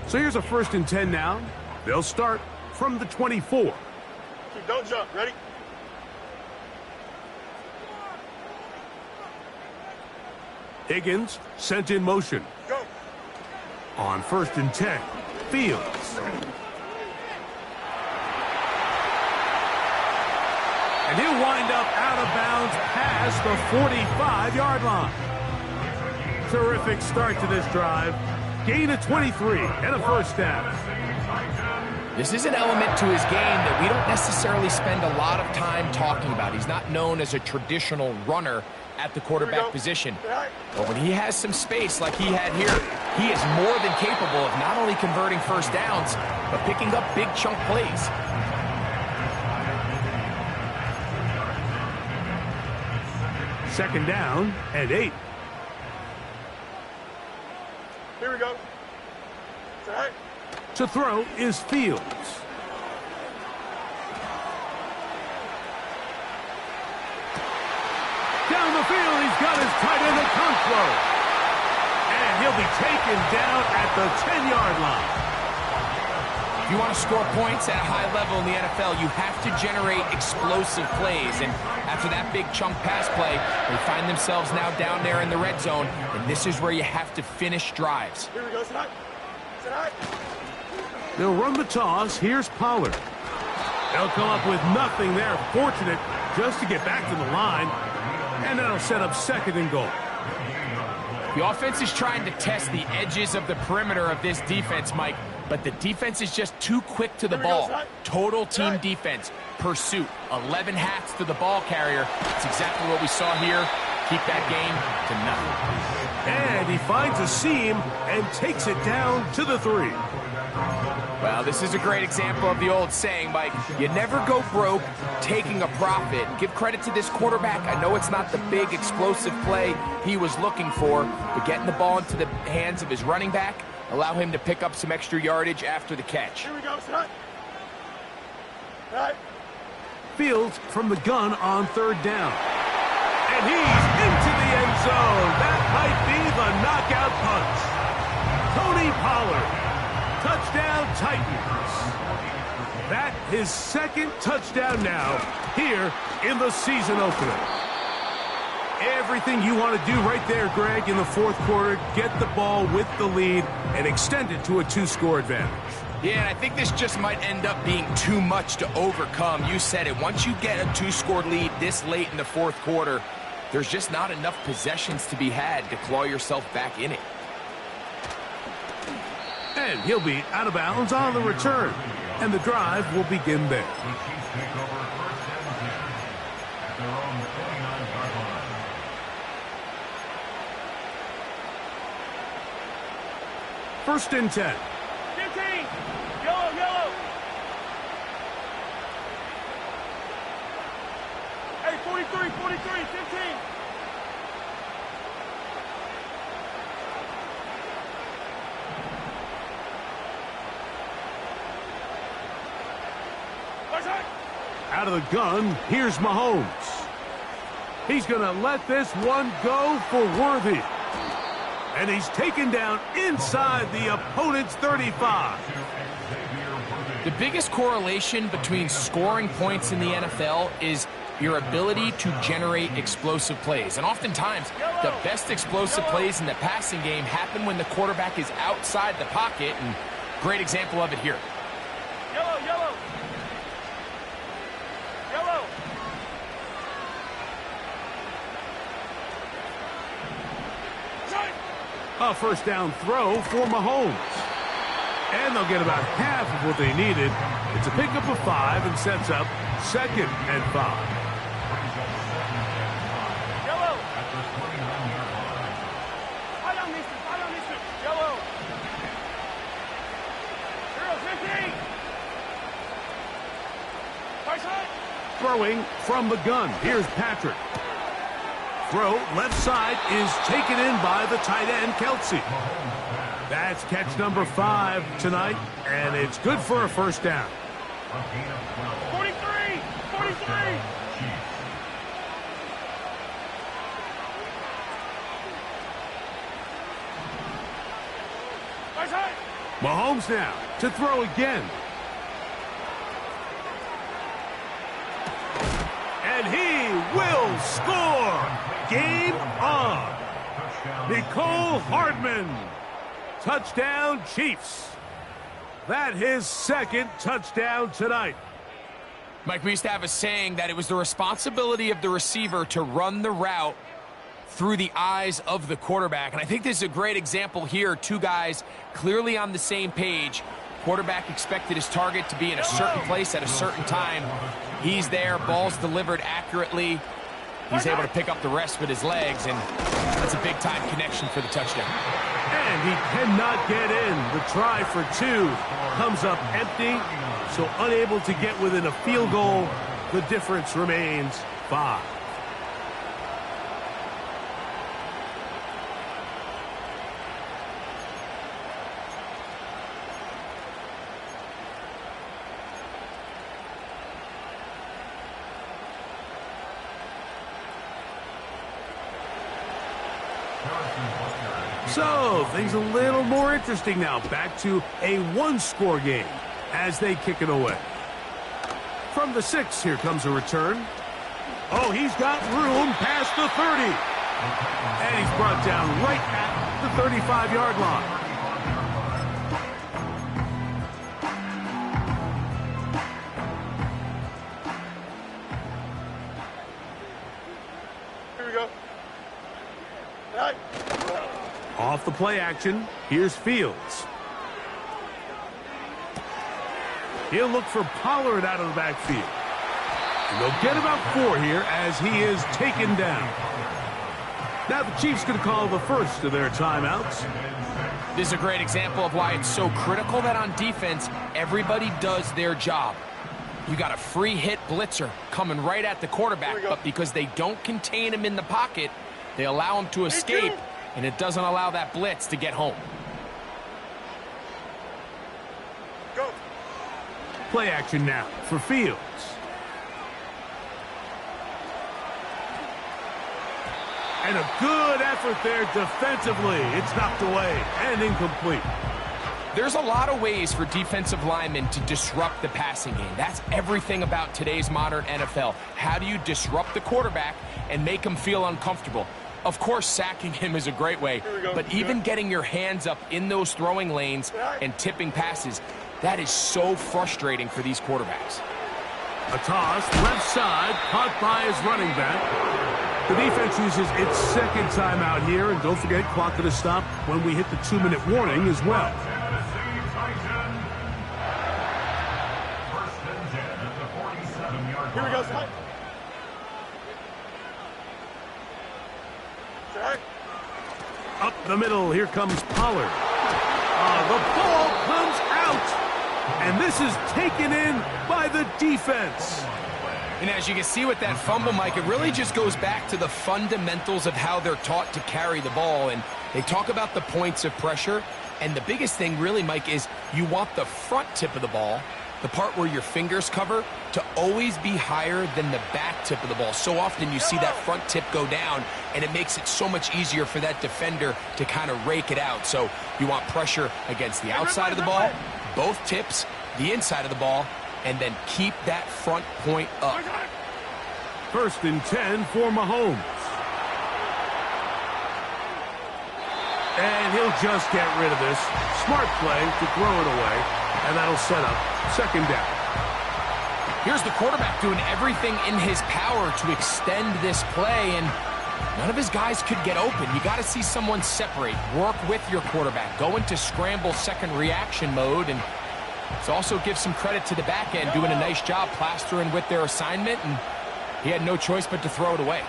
So here's a 1st and 10 now. They'll start from the 24. Don't jump. Ready? Higgins sent in motion. Go. On 1st and 10, Fields. And he'll wind up out of bounds past the 45-yard line. Terrific start to this drive. Gain of 23 and a 1st down. This is an element to his game that we don't necessarily spend a lot of time talking about. He's not known as a traditional runner at the quarterback position. But when he has some space like he had here, he is more than capable of not only converting 1st downs, but picking up big chunk plays. Second down and 8. Here we go. It's all right. To throw is Fields. Down the field, he's got his tight end at control. And he'll be taken down at the 10-yard line. If you want to score points at a high level in the NFL, you have to generate explosive plays. And after that big chunk pass play, they find themselves now down there in the red zone. And this is where you have to finish drives. Here we go. It's all right. It's all right. They'll run the toss. Here's Pollard. They'll come up with nothing there. Fortunate just to get back to the line. And that'll set up 2nd and goal. The offense is trying to test the edges of the perimeter of this defense, Mike. But the defense is just too quick to the ball. Total team defense. Pursuit. 11 hats to the ball carrier. It's exactly what we saw here. Keep that game to nothing. And he finds a seam and takes it down to the 3. Well, this is a great example of the old saying, Mike. You never go broke taking a profit. Give credit to this quarterback. I know it's not the big explosive play he was looking for, but getting the ball into the hands of his running back, allow him to pick up some extra yardage after the catch. Here we go. It's all right. All right. Fields from the gun on 3rd down. And he's into the end zone. That might be the knockout punch. Tony Pollard. Touchdown, Titans. That his 2nd touchdown now here in the season opener. Everything you want to do right there, Greg, in the 4th quarter. Get the ball with the lead and extend it to a 2-score advantage. Yeah, and I think this just might end up being too much to overcome. You said it. Once you get a 2-score lead this late in the 4th quarter, there's just not enough possessions to be had to claw yourself back in it. And he'll be out of bounds on the return. And the drive will begin there. The Chiefs take over 1st and 10 at their own 29-yard line. First and 10. 15. Yellow, yellow. Hey, 43, 43, 15. Out of the gun, here's Mahomes. He's going to let this one go for Worthy. And he's taken down inside the opponent's 35. The biggest correlation between scoring points in the NFL is your ability to generate explosive plays. And oftentimes, the best explosive plays in the passing game happen when the quarterback is outside the pocket, and great example of it here. Yellow, yellow. Yellow. A first down throw for Mahomes. And they'll get about half of what they needed. It's a pickup of 5 and sets up 2nd and 5. Yellow. Hold on, mister. Hold on, mister. Yellow. 0-15. Right side. Throwing from the gun. Here's Patrick. Throw left side is taken in by the tight end, Kelsey. That's catch number 5 tonight, and it's good for a first down. 43. 43. Right side. Mahomes now to throw again. And he will score. Game on. Nicole Hardman. Touchdown, Chiefs. That his 2nd touchdown tonight. Mike, we used to have a saying that it was the responsibility of the receiver to run the route through the eyes of the quarterback. And I think this is a great example here. 2 guys clearly on the same page. Quarterback expected his target to be in a certain place at a certain time. He's there, ball's delivered accurately. He's able to pick up the rest with his legs, and that's a big-time connection for the touchdown. And he cannot get in. The try for 2 comes up empty, so unable to get within a field goal. The difference remains 5. So, things a little more interesting now. Back to a 1-score game as they kick it away. From the 6, here comes a return. Oh, he's got room past the 30. And he's brought down right at the 35-yard line. Here we go. Right. Off the play action, here's Fields. He'll look for Pollard out of the backfield. And they'll get about 4 here as he is taken down. Now the Chiefs going to call the first of their timeouts. This is a great example of why it's so critical that on defense, everybody does their job. You got a free hit blitzer coming right at the quarterback, but because they don't contain him in the pocket, they allow him to escape, and it doesn't allow that blitz to get home. Go. Play action now for Fields. And a good effort there defensively. It's knocked away and incomplete. There's a lot of ways for defensive linemen to disrupt the passing game. That's everything about today's modern NFL. How do you disrupt the quarterback and make him feel uncomfortable? Of course, sacking him is a great way, but even getting your hands up in those throwing lanes and tipping passes, that is so frustrating for these quarterbacks. A toss, left side, caught by his running back. The defense uses its second timeout here, and don't forget, clock to stop when we hit the 2-minute warning as well. Here we go, Scott. Up the middle, here comes Pollard. The ball comes out. And this is taken in by the defense. And as you can see with that fumble, Mike, it really just goes back to the fundamentals of how they're taught to carry the ball. And they talk about the points of pressure. And the biggest thing really, Mike, is you want the front tip of the ball the part where your fingers cover, to always be higher than the back tip of the ball. So often you see that front tip go down, and it makes it so much easier for that defender to kind of rake it out. So you want pressure against the outside of the ball, both tips, the inside of the ball, and then keep that front point up. 1st and 10 for Mahomes. And he'll just get rid of this. Smart play to throw it away, and that'll set up 2nd down. Here's the quarterback doing everything in his power to extend this play, and none of his guys could get open. You got to see someone separate, work with your quarterback, go into scramble second reaction mode, and let's also give some credit to the back end doing a nice job plastering with their assignment, and he had no choice but to throw it away.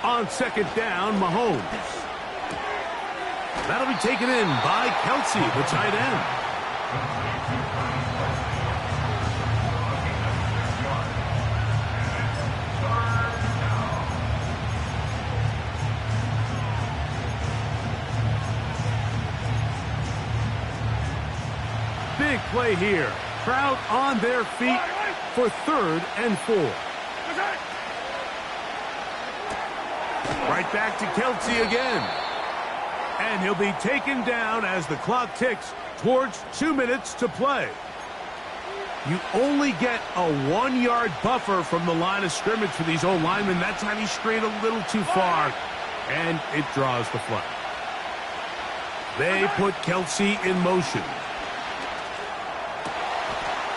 On 2nd down, Mahomes. That'll be taken in by Kelsey, the tight end. Big play here. Crowd on their feet for 3rd and 4. Right back to Kelsey again. And he'll be taken down as the clock ticks towards 2 minutes to play. You only get a 1-yard buffer from the line of scrimmage for these old linemen. That time he strayed a little too far, and it draws the flag. They put Kelsey in motion.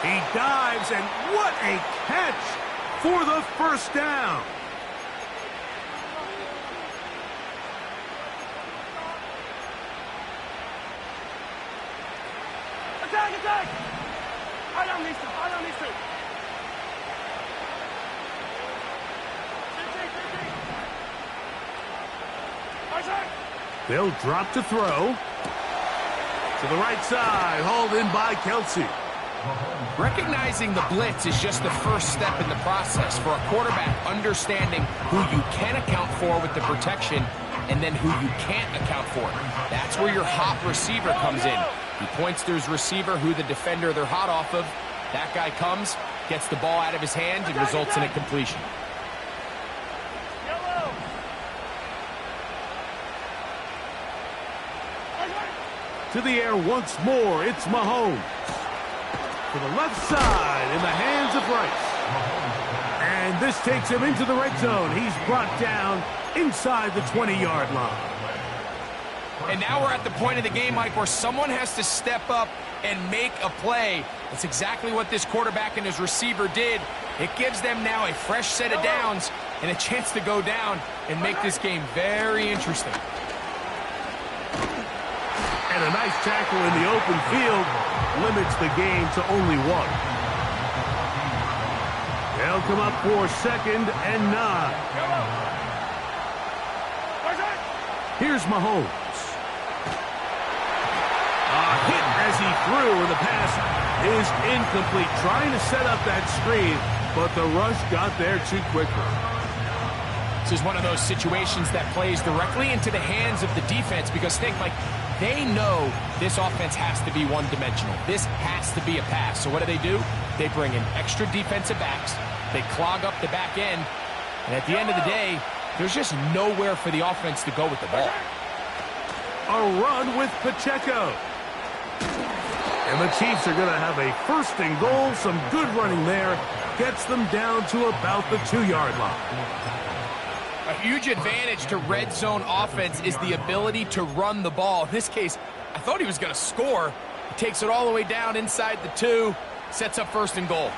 He dives, and what a catch for the 1st down. Attack! I don't need to. They'll drop to throw. To the right side, hauled in by Kelsey. Recognizing the blitz is just the first step in the process for a quarterback, understanding who you can account for with the protection and then who you can't account for. That's where your hot receiver comes in. He points to his receiver, who the defender they're hot off of. That guy comes, gets the ball out of his hand, and results in a completion. To the air once more, it's Mahomes. To the left side, in the hands of Rice. And this takes him into the red zone. He's brought down inside the 20-yard line. And now we're at the point of the game, Mike, where someone has to step up and make a play. That's exactly what this quarterback and his receiver did. It gives them now a fresh set of downs and a chance to go down and make this game very interesting. And a nice tackle in the open field limits the game to only 1. They'll come up for 2nd and 9. Here's Mahomes. Hit as he threw, and the pass is incomplete. Trying to set up that screen, but the rush got there too quickly. This is one of those situations that plays directly into the hands of the defense, because think, like, they know this offense has to be one-dimensional. This has to be a pass. So what do? They bring in extra defensive backs. They clog up the back end. And at the end of the day, there's just nowhere for the offense to go with the ball. A run with Pacheco. And the Chiefs are going to have a 1st and goal. Some good running there. Gets them down to about the 2-yard line. A huge advantage to red zone offense is the ability to run the ball. In this case, I thought he was going to score. He takes it all the way down inside the 2, sets up 1st and goal.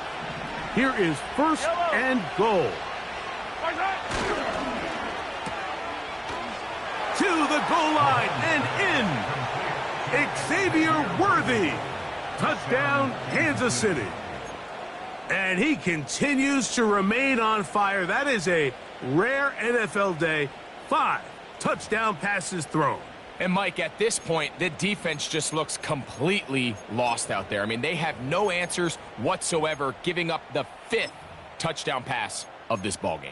Here is 1st and goal. To the goal line and in. Xavier Worthy. Touchdown, Kansas City. And he continues to remain on fire. That is a rare NFL day. 5 touchdown passes thrown. And, Mike, at this point, the defense just looks completely lost out there. I mean, they have no answers whatsoever, giving up the 5th touchdown pass of this ballgame.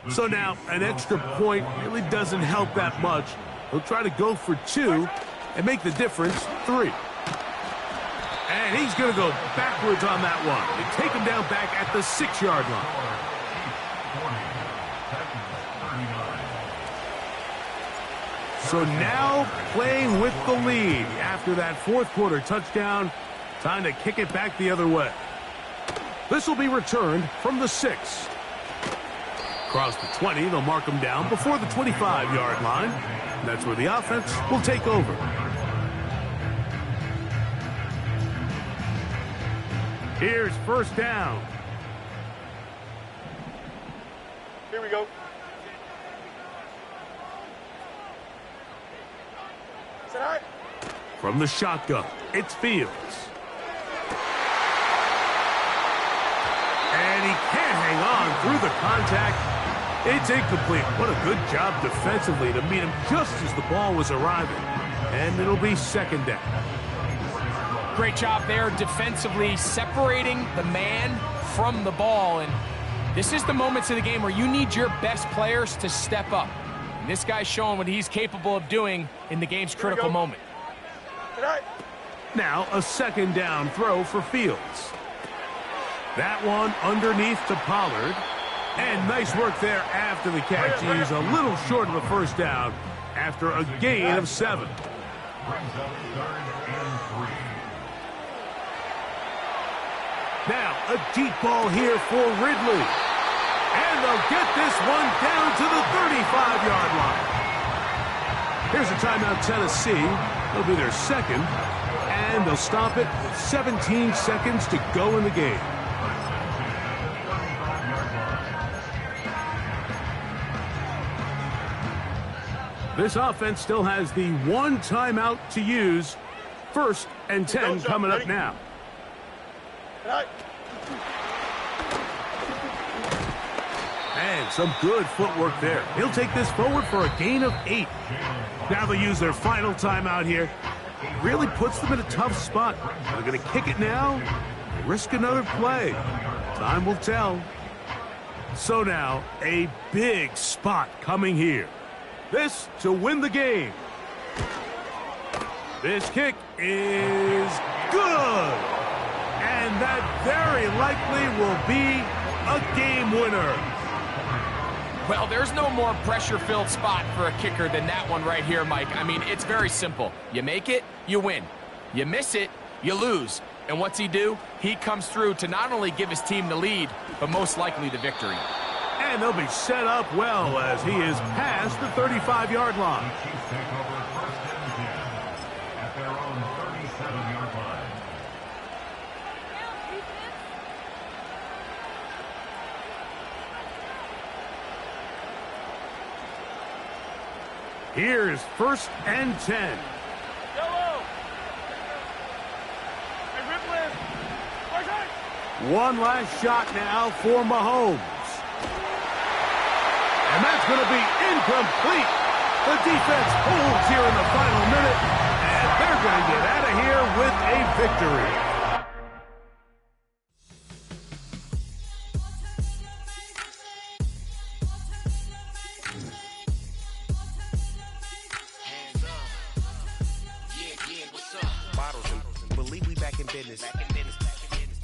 So now an extra point really doesn't help that much. He'll try to go for 2 and make the difference 3. And he's going to go backwards on that one. They take him down back at the 6-yard line. So now playing with the lead after that fourth quarter touchdown. Time to kick it back the other way. This will be returned from the 6. Across the 20, they'll mark him down before the 25-yard line. That's where the offense will take over. Here's first down. Here we go. Is that all right? From the shotgun, it's Fields. And he can't hang on through the contact. It's incomplete. What a good job defensively to meet him just as the ball was arriving. And it'll be second down. Great job there defensively, separating the man from the ball. And this is the moments of the game where you need your best players to step up. And this guy's showing what he's capable of doing in the game's critical moment. Now a second down throw for Fields. That one underneath to Pollard. And nice work there after the catch. He's a little short of a first down after a gain of 7. Now a deep ball here for Ridley. And they'll get this one down to the 35-yard line. Here's a timeout, Tennessee. It'll be their second. And they'll stop it with 17 seconds to go in the game. This offense still has the 1 timeout to use. First and 10 coming up now. And some good footwork there. He'll take this forward for a gain of 8. Now they'll use their final timeout here. Really puts them in a tough spot. They're going to kick it now, risk another play. Time will tell. So now a big spot coming here. This to win the game. This kick is good. And that very likely will be a game winner. Well, there's no more pressure-filled spot for a kicker than that one right here, Mike. I mean, it's very simple. You make it, you win. You miss it, you lose. And what's he do? He comes through to not only give his team the lead, but most likely the victory. And they'll be set up well as he is past the 35-yard line. Here's first and 10. One last shot now for Mahomes. And that's going to be incomplete. The defense holds here in the final minute, and they're going to get out of here with a victory. Believe we back in business.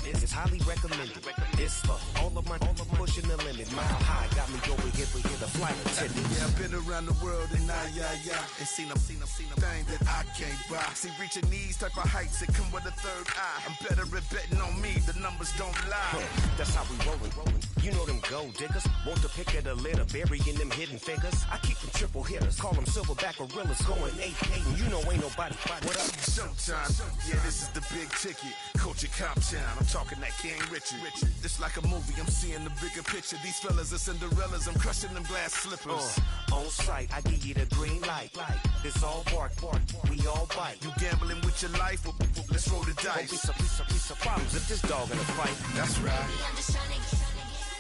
It's highly recommended. This for all of my pushing the limit. Mile high got me over here for the flight attendant. Yeah, I've been around the world and and seen them thing that I can't buy. See, reaching these type of heights that come with a third eye. I'm better at betting on me. The numbers don't lie. That's how we rollin'. You know them gold diggers. Want to pick at a litter, burying them hidden figures. I keep them triple hitters. Call them silverback gorillas going 8-8. And you know ain't nobody fight. What up? Showtime. Yeah, this is the big ticket. Culture Cop Town. I'm talking that King Richard. This like a movie. I'm seeing the bigger picture. These fellas are Cinderellas. I'm crushing them glass slippers. On sight, I give you the green light. This all bark. We all bite. You gambling with your life? Well, let's roll the dice. Don't be so problems if this dog in a fight. That's right.